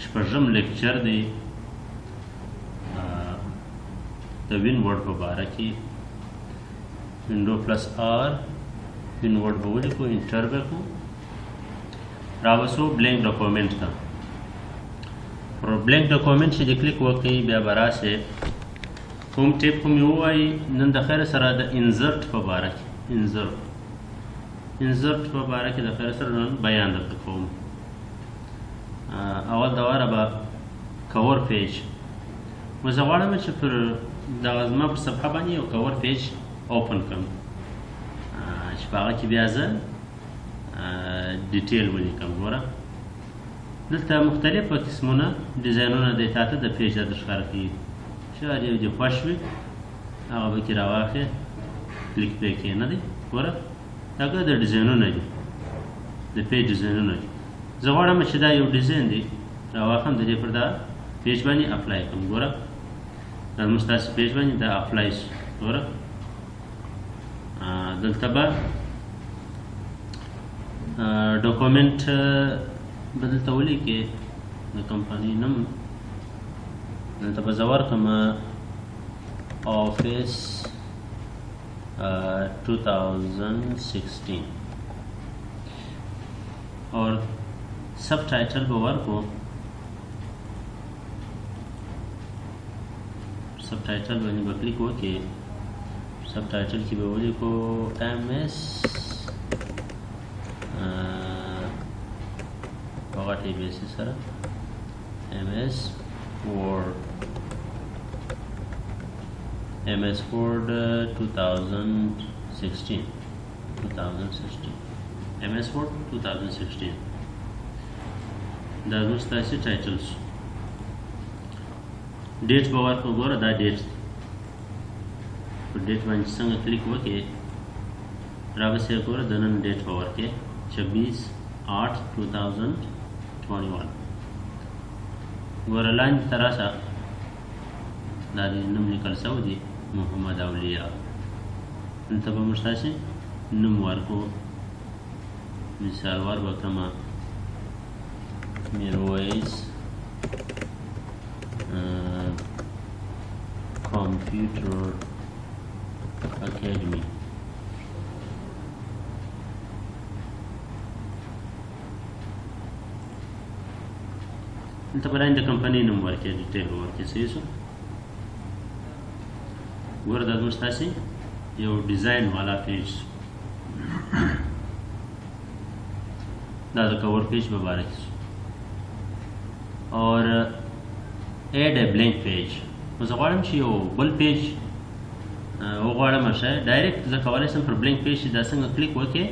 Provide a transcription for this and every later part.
شپږم لیکچر دی د وین ورډ په باره کې. وینډو پلس آر وین ورډ به ولیکو، انټر به کړو، راوسو بلینک ډاکومنټ ته. پر بلینک ډاکومنټ چې د کلیک وکړئ بیا به راسئ کوم ټیپ خو مې ووایي نن د خیر سره د انزرټ په باره کې انزرټ په باره کې د خیر سره نن بیان درته کوم. اول دواره به کور پیج و زه غواړم چې پر دغه زما پر صفحه باندې یو کور پیج اوپن کړم چې په هغه کې بیا زه ډیټیل ولیکم. ګوره دلته مختلف قسمونه ډیزاینونه دی، تاته د پیج در ښکاره کوي چې هر یو دې خوښ وي هغه به کې راواخلې کلیک پرې کړې. نه دی ګوره دا د ډیزاینونه دي، د پیج ډیزاینونه دي. زه غواړم چې دا یو ډیزاین دی راواخلم د دې پر دا پیج باندې اپلای کړم. ګوره دا زموږ ستاسې پیج باندې دا اپلای شو. ګوره دلته به ډاکومنټ به دلته ولیکې د کمپنۍ نوم دلته به زه ورکړم آفیس 2016 اور سب ټایټل به ورکړو. سب ټایټل باندې به کلیک وکړې، سب ټایټل کې به ولیکو MS په غټې بیسې سره MS Word 2016 MS Word 2016 دا زموږ ستاسې ټایټل شو. ډیټ به ورکړو. ګوره دا ډیټ دی، په ډیټ باندې څنګه کلیک وکړې راوسې ګوره د نن ډیټ به ورکړې 26/8/2021. ګوره لاندې ته راشه دا د نوم لیکل شوی دی محمد اولیا. دلته به موږ ستاسې نوم ورکړو. مثال ور به کړمه Mirwais Computer Academy. دلته به لاندې د کمپنۍ نوم ورکړې، ډیټیل به ورکړې. صحیح شو. ګوره دا زموږ ستاسې یو ډیزاین والا پیج دا د کور پیج په باره کې. اور ایډ ا بلینک پیج نو زه غواړم چې یو بل پیج وغواړم ښه ډایرکټ زه کولی شم پر بلینک پیج چې دا څنګه کلیک وکړې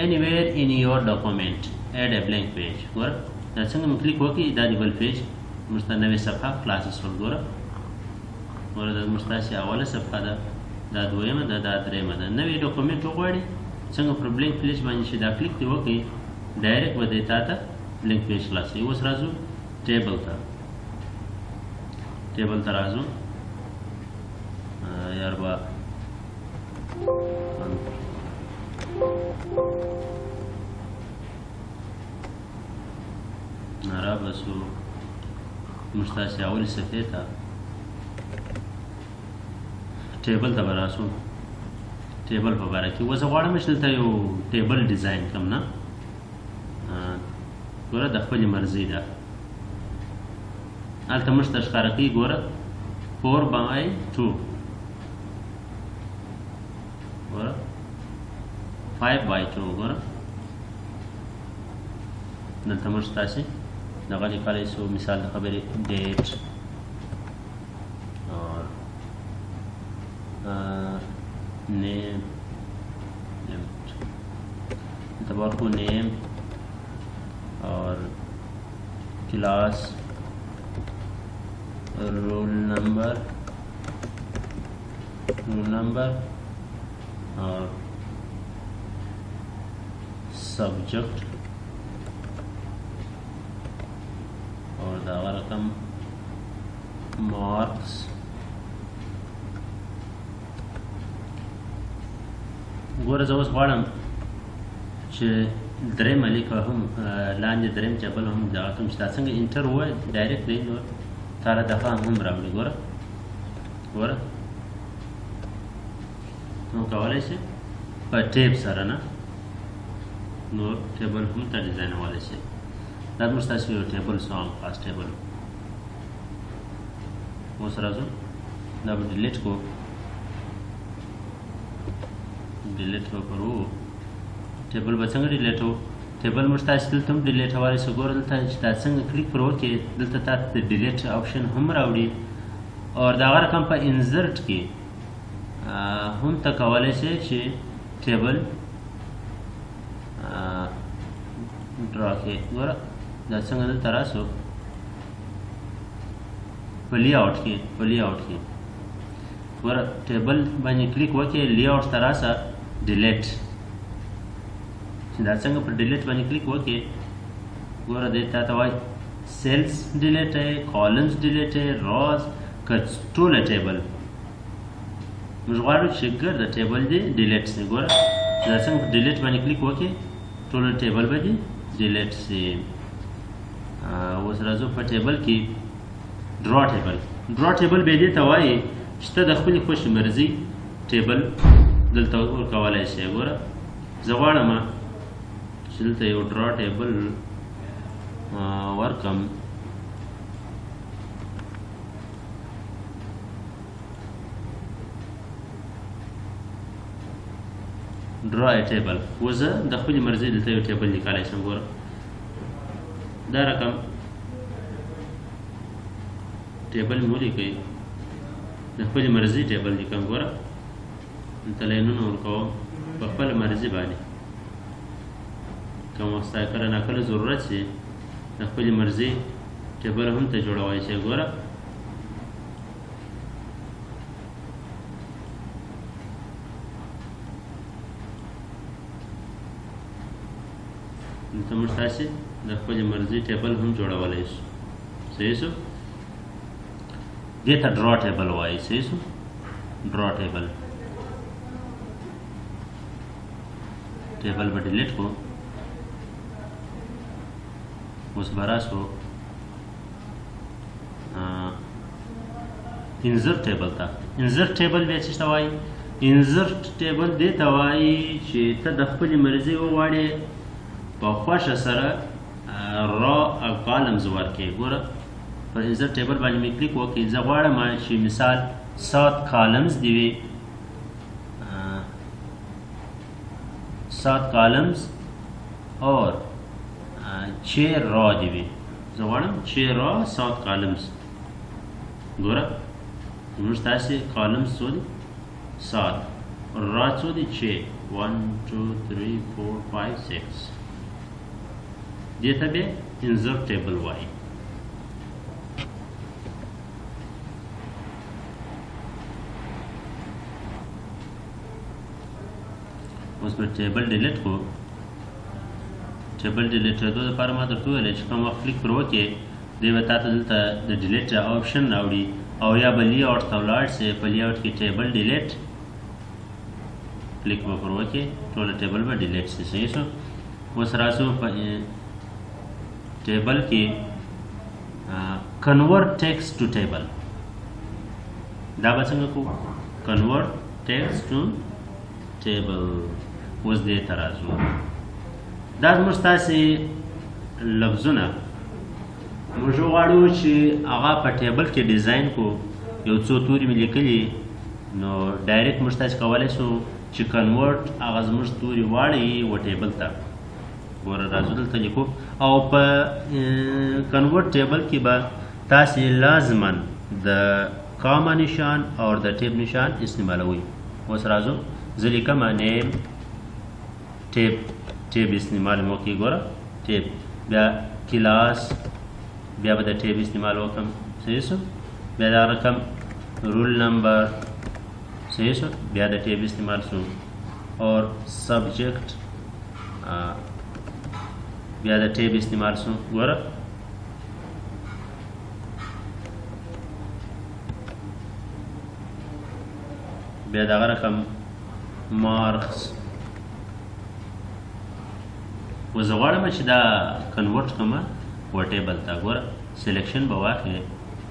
anywhere in your document add a blank page. ګوره دا څنګه مې کلیک وکړې دا د بل پیج موږ ته نوې صفحه خلاصه شول. ګوره دا زموږ ستاسې اوله صفحه ده، دا دویمه ده، دا درېیمه ده. نوې ډاکومنټ وغواړې څنګه پر بلینک پیج باندې چې دا کلیک دې وکړې ډایرکټ به دې تا ته بلینک پیج خلاصوي. اوس راځو ټیبل ته راځو یار به را بسو موږ ستاسې اولې صفحې ته ټیبل ته به راسو. ټیبل په باره کې اوس زه غواړم چې دلته یو ټیبل ډیزاین کړم. نه ګوره د خپلې مرضۍ ده، هلته موږ ته ښکاره کوي ګوره 4/2 ګوره 5/2 ګوره دلته موږ ستاسې دغه لیکلی شو. مثال د خبرې ډیټ اور name دلته به ورکړو name और class roll number और सब्जेक्ट और दावा रकम मार्क्स. ګوره زه اوس غواړم چې درېیم لیک هم لاندې درېیم ټیبل هم دغه کوم چې دا څنګه انټر ووایي ډایرکټ دی نو تاله دغه هم راوړي ګوره نو کولی شي په ټیب سره نه نور ټیبل هم ته ډیزاینولی شي دا زموږ ستاسو یو ټیبل سو هم خاص ټیبل اوس راځو دا به ډیلیټ کو ډیلیټ وکړو ټیبل به څنګه ډیلیټ وو ټیبل موږ تاسو دلته هم ډیلیټولی شو ګوره دلته چې دا څنګه کلیک پر وکړې دلته تا د ډیلیټ آپشن هم راوړي او دغه رقم په انزرټ کې هم ته کولی شئ چې ټیبل ډرا کړې ګوره دا څنګه دلته راسو په لی آوټ کې ګوره ټیبل باندې کلیک وکړې لی آوټ ته راسه ډیلیټ چې دا څنګه پر ډیلیټ باندې کلیک وکړې ګوره دې تا ته وایي سیلز ډیلیټ ہے کالمز ډیلیټ ہے راز که ټوله ټیبل موږ غواړو چې ګرده ټیبل دې ډیلیټ شي ګوره دا څنګه پر ډیلیټ باندې کلیک وکړې ټوله ټیبل به دې ډیلیټ شي اوس راځو په ټیبل کې ډرا ټیبل به دې ته وایي چې ته د خپلې خوښې مرضي ټیبل دلته ورکولی شي ګوره زه غواړم چې دلته یو ډرا ټیبل ورکم ډرا ټیبل اوس زه د خپلې مرضي دلته یو ټیبل لیکلی شم ګوره دا رقم ټیبل مې ولیکئ د خپلې مرضي ټیبل لیکم ګوره دلته لاینونه ورکوم په خپله مرضي باندې کوم وخت ستا کله ناکله ضرورت شي د خپلې مرضي ټیبل هم ته جوړولی شئ ګوره دلته موږ تاسې د خپلې مرضي ټیبل هم جوړولی شو صحیح شو دې ته ډرا ټیبل وایي صحیح شو ډرا ټیبل به ډیلیټ کو اوس به راسو انزرټ ټیبل ته انزرټ ټیبل بیا څه ته وایي انزرټ ټیبل دې ته وایي چې ته د خپلې مرضي وغواړې په خوښه سره را او کالمز ورکړې ګوره پر انزرټ ټیبل باندې مې کلیک وکړي زه غواړم چې مثال 7 کالمز دي وي 7 کالمز اور 6 را دي وي زه غواړم 6 را 7 کالمز ګوره زموږ ستاسې کالمز څو دي 7 را څو دي 6 1 2 3 4 5 6 دې ته بیا انزرټ ټیبل وایي اوس به ټیبل ډیلیټ کو ټیبل ډیلیټ کېدو دپاره ما درته وویل چې کوم وخت کلیک پر وکړې دی به تا ته دلته د ډیلیټ آپشن راوړي او یا به لی آوټ ته ولاړ سې په لی آوټ کې ټیبل ډیلیټ کلیک به پر وکړې ټوله ټیبل به ډیلیټ شي صحیح شو اوس راسو په ټیبل کې کنورټ ټیکسټ ټو ټیبل دا به څنګه کوو کنورټ ټیکسټ ټو ټیبل اوس دې ته راځو دا زموږ ستاسې لفظونه موږ غواړو چې هغه په ټیبل کې ډیزاین کو یو څو توري مې لیکلي نو ډایرکټ موږ تاسې کولی شو چې کنورټ هغه زموږ توري واړوي و ټیبل ته ګوره راځو دلته لیکو او په کنورټ ټیبل کې به تاسې لازما د کاما نشان او د ټیب نشان استعمالوئ اوس راځو زه لیکم نیم ټیب استعمال مو کوي ګوره ټیب بیا کلاس بیا به د ټیب استعمال وکړم صحیح شو بیا دا رقم رول نمبر صحیح شو بیا د ټیب استعمال شو اور سبجیکٹ بیا د ټیب استعمال شو ګوره بیا دغه رقم مارکس و زه غواړم چې دا کنورټ کړمه و ټیبل ته. ګوره سلیکشن به واخلې،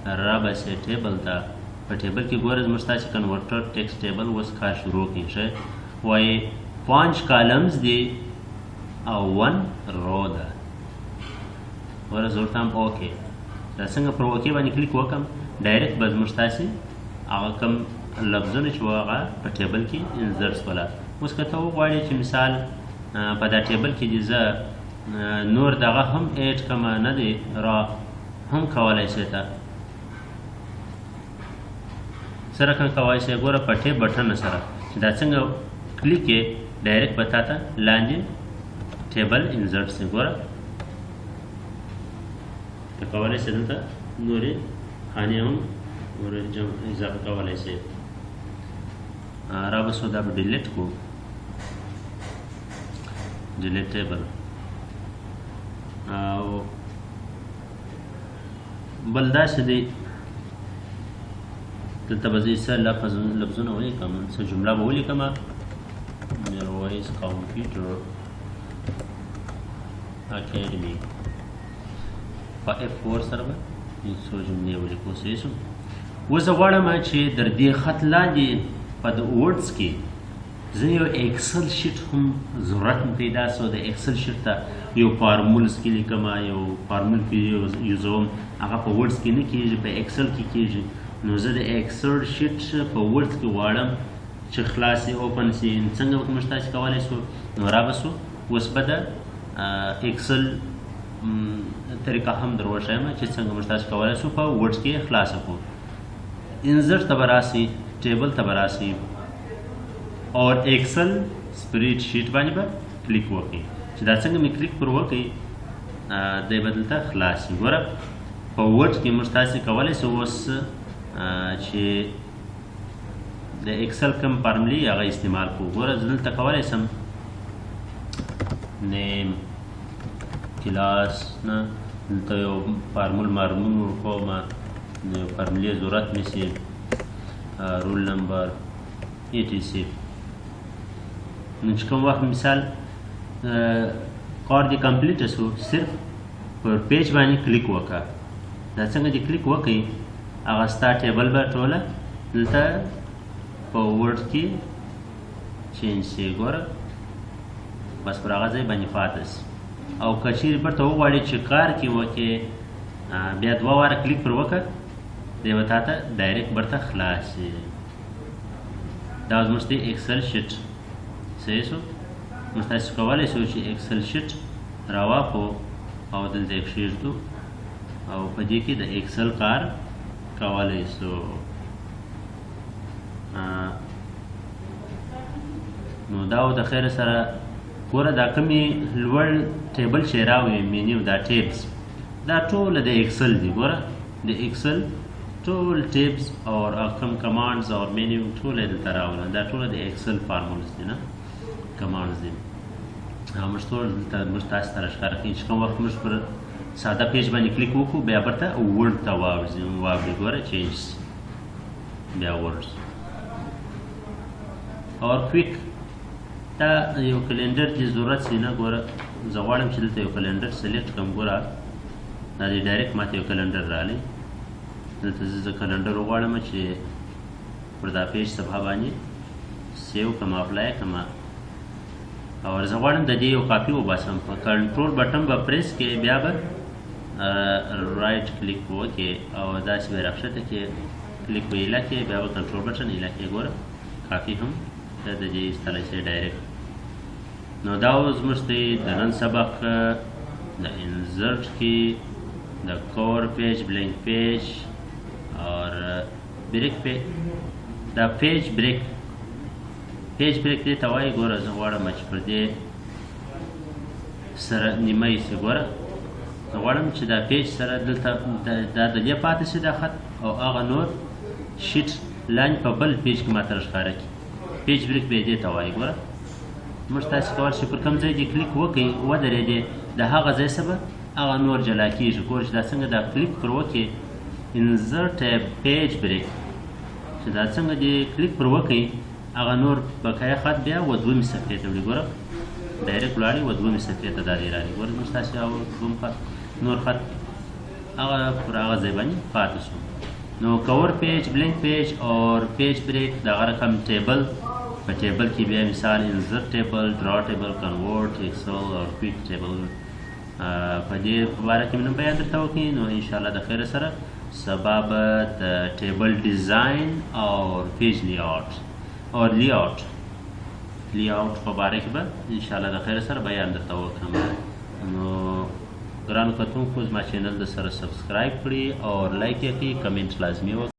رابسې ټیبل ته. په ټیبل کې ګوره زموږ ستاسې کنورټر ټیکسټ ټیبل اوس کار شروع کړي. ښه وایي 5 کالمز دي او 1 رو ده. ګوره زه ورته هم اوکې. دا څنګه پر اوکې باندې کلیک وکړم ډایرکټ به زموږ ستاسې هغه کوم لفظونه چې وو هغه په ټیبل کې انزرټ شوله. اوس که ته وغواړې چې مثال په دا ټیبل کې دې زه نور دغه هم ایډ کړمه نه دی را هم کولی شې ته سره کوم کولی شې. ګوره په ټیب بټن سره چې دا څنګه کلیک یې ډایرکټ به تا ته لاندې ټیبل انزرټ شي. ګوره ته کولی شې دلته نورې خانې هم اضافه کولی شې. را بسو دا به ډیلیټ کړو، ډیلیټ ټیبل. او بل داسې دی دلته به زه څه لفظونه ولیکم، څه جمله به ولیکم. میرویس کمپیوټر اکیډمي په F4 سره به څو جملې ولیکو. صحیح شو. اوس زه غواړم چې در دې خط لاندې په د ورډز کې زه یو ایکسل شیټ هم ضرورت مې پیدا شو. د ایکسل شیټ ته یو فارمولز کې لیکم، یو فارمول کې یوزوم، هغه په ورډز کې نه کېږي، په ایکسل کې کېږي. نو زه د ایکسل شیټ په ورډز کې غواړم چې خلاص یې اوپن شي. څنګه به موږ تاسې کولی شو؟ نو را به شو اوس به د ایکسل طریقه هم در وښیم چې څنګه موږ تاسې کولی شو په ورډز کې خلاصه کړو. انزرټ ته به راسي، ټیبل ته به راسي اور ایکسل سپریډ شیټ باندې به کلیک وکړئ. چې دا څنګه مې کلیک پر وکړئ دی به دلته خلاص شي. ګوره په ورډ کې موږ تاسې کولی شو اوس چې د ایکسل کوم فارمولې هغه استعمال کړو. ګوره زه دلته کولی شم نیم کلاس نه دلته یو فارمول ورکوم، یو فارمولې ضرورت مې شي، رول نمبر etc. نو چې کوم وخت مثال کار دې کمپلیټ شو صرف پر پیج باندې کلیک وکړه. دا څنګه دې کلیک وکړئ هغه ستا ټیبل به ټوله دلته په ورډ کې چینج شي. ګوره بس پر هغه ځای باندې پاتې شي. او که چیرې برته وغواړې چې کار کې وکړې بیا 2 واره کلیک پر وکړه دی به تا ته ډایرکټ برته خلاص شي. دا زموږ دی ایکسل شیټ. صحیح شو. موږ تاسې کولی شو چې ایکسل شیټ راواخلو او دلته یې کښېږدو او په دې کې د ایکسل کار کولی شو. نو دا د خیر سره ګوره دا کومې لوړ ټیبل چې راوړي مینیو دا ټیبس دا ټوله د ایکسل دي. ګوره د ایکسل ټول ټیبس او کوم کمانډز او مینیو ټوله دلته راوړل. دا ټوله د ایکسل فارمولز دي نه کمانډز دي. موږ ټول دلته موږ تاسو ته راښکاره کوي چې کوم وخت موږ پر ساده پیج باندې کلیک وکړو بیا برته ورډ ته واوړي. ګوره چینج بیا ورډز اور کویک. دا یو کلندر دې ضرورت شي نه. ګوره زه غواړم چې دلته یو کلندر سلیکټ کړم. ګوره دا دې ډایرکټ ماته یو کلندر راغلی. دلته زه کلندر وغواړم چې پر دا پیج صفحه باندې سیو کړم، اپلای کړم. او زه غواړم د دې یو کاپي وباسم. په کنټرول بټن به پریس کې بیا به رایټ کلیک وکړې او داسې به راښکته کې کلیک په ایله کې بیا به کنټرول بټن ایله کې ګوره کاپي هم د دې ایستلی شي ډایرکټ. نو دا اوس زموږ دی د نن سبق د انزرټ کې د کور پیج، بلینک پیج اور بریک پیج. دا پیج بریک دې ته وایي. ګوره زه غواړم چې پر دې سره نیمه ایسي. ګوره زه غواړم چې دا پیج سره دلته دا د دې پاتې شي دا خط او هغه نور شیټ لاندې په بل پیج کې ماته راښکاره کړي. پیج بریک به دې ته وایي. ګوره موږ تاسې کولی شئ پر کوم ځای دې کلیک وکړئ ودرېدې د هغه ځای څخه به هغه نور جلا کېږي. ګوره چې دا څنګه دا کلیک پر وکړئ انزرټ پیج بریک چې دا څنګه دې کلیک پر وکړئ هغه نور بقایه خط بیا و دویمې صفحې ته وړي. ګوره ډایرکټ ولاړې و دومې صفحې ته دا دی راغلي. ګورئ زموږ ستاسې هغه دوم خط نور خط هغه پر هغه ځای باندې پاتې شو. نو کور پیج، بلینک پیج او پیج بریک دغه رقم ټیبل، په ټیبل کې بیا مثال انزرټ ټیبل، ډرا ټیبل، کنورټ، ایکسل او کویک ټیبل په دې باره کې مې نن بیان درته وکړي. نو انشاءالله د خیره سره سبا به د ټیبل ډیزاین او پیج لیاوټ او لیاوټ په باره کې به انشاءالله د خیره سره بیان درته وکړم. نو ګرانو کتونکو زما چینل د سره سبسکرایب کړي او لایک یې کړي، کمنټ لازمي وکړي.